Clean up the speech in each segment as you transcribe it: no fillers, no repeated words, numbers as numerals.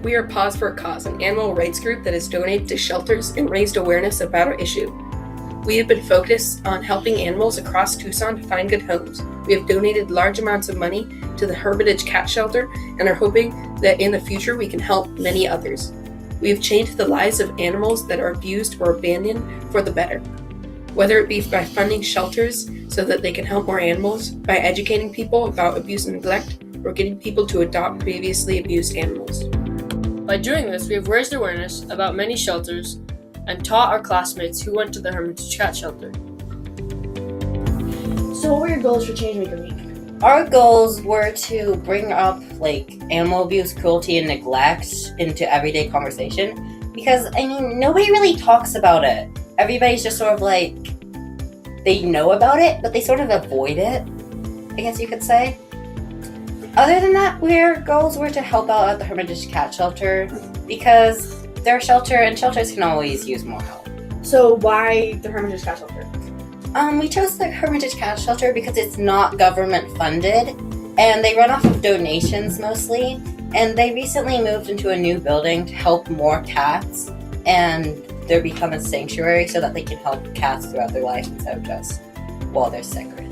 We are Paws For, an animal rights group that has donated to shelters and raised awareness about our issue. We have been focused on helping animals across Tucson to find good homes. We have donated large amounts of money to the Hermitage Cat Shelter and are hoping that in the future we can help many others. We have changed the lives of animals that are abused or abandoned for the better, whether it be by funding shelters so that they can help more animals, by educating people about abuse and neglect, or getting people to adopt previously abused animals. By doing this, we have raised awareness about many shelters and taught our classmates who went to the Hermitage Cat Shelter. So what were your goals for Changemaker Week? Our goals were to bring up animal abuse, cruelty, and neglect into everyday conversation because nobody really talks about it. Everybody's just sort of they know about it, but they sort of avoid it, I guess you could say. Other than that, our goals were to help out at the Hermitage Cat Shelter because they're a shelter and shelters can always use more help. So why the Hermitage Cat Shelter? We chose the Hermitage Cat Shelter because it's not government funded and they run off of donations mostly, and they recently moved into a new building to help more cats, and they're become a sanctuary so that they can help cats throughout their life instead of just while they're sick or injured.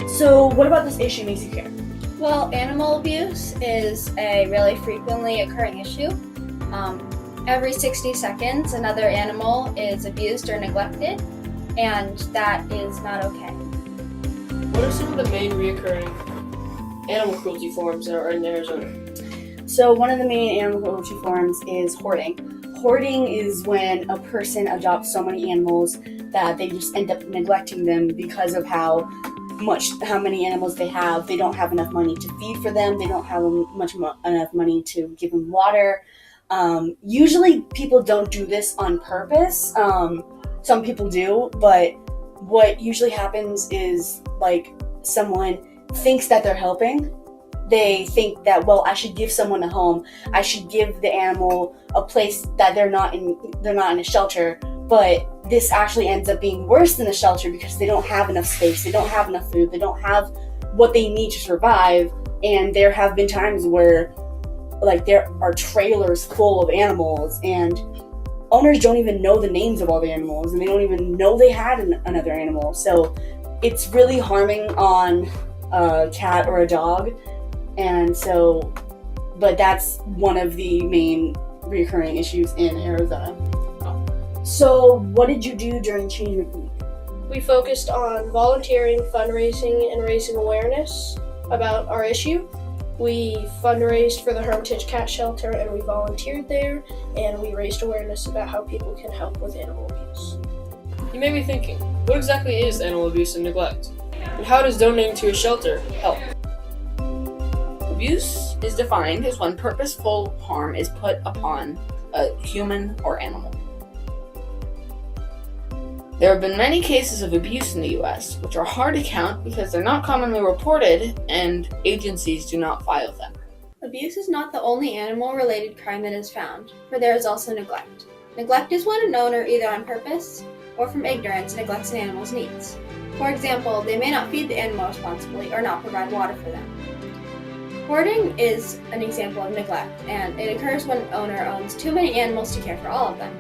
So what about this issue makes you care? Well, animal abuse is a really frequently occurring issue. Every 60 seconds, another animal is abused or neglected, and that is not okay. What are some of the main reoccurring animal cruelty forms that are in Arizona? So one of the main animal cruelty forms is hoarding. Hoarding is when a person adopts so many animals that they just end up neglecting them because of how many animals they have. They don't have enough money to feed for them. They don't have enough money to give them water. Usually people don't do this on purpose. Some people do, but what usually happens is someone thinks that they're helping. They think that, well, I should give someone a home. I should give the animal a place that they're not in a shelter. But this actually ends up being worse than a shelter because they don't have enough space. They don't have enough food. They don't have what they need to survive. And there have been times where there are trailers full of animals and owners don't even know the names of all the animals and they don't even know they had another animal. So it's really harming on a cat or a dog. And so, but that's one of the main recurring issues in Arizona. So what did you do during Changemaker Week? We focused on volunteering, fundraising, and raising awareness about our issue. We fundraised for the Hermitage Cat Shelter and we volunteered there, and we raised awareness about how people can help with animal abuse. You may be thinking, what exactly is animal abuse and neglect? And how does donating to a shelter help? Abuse is defined as when purposeful harm is put upon a human or animal. There have been many cases of abuse in the U.S., which are hard to count because they're not commonly reported and agencies do not file them. Abuse is not the only animal-related crime that is found, for there is also neglect. Neglect is when an owner, either on purpose or from ignorance, neglects an animal's needs. For example, they may not feed the animal responsibly or not provide water for them. Hoarding is an example of neglect, and it occurs when an owner owns too many animals to care for all of them.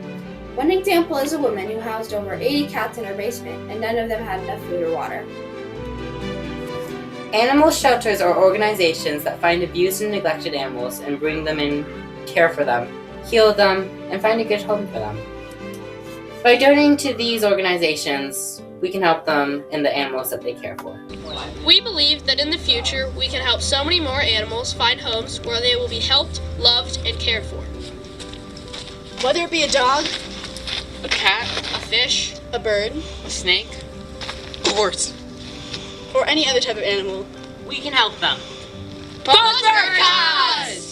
One example is a woman who housed over 80 cats in her basement, and none of them had enough food or water. Animal shelters are organizations that find abused and neglected animals and bring them in, care for them, heal them, and find a good home for them. By donating to these organizations, we can help them and the animals that they care for. We believe that in the future, we can help so many more animals find homes where they will be helped, loved, and cared for. Whether it be a dog, A cat, A fish, a bird, a snake, A horse. or any other type of animal, We can help them. Paws For!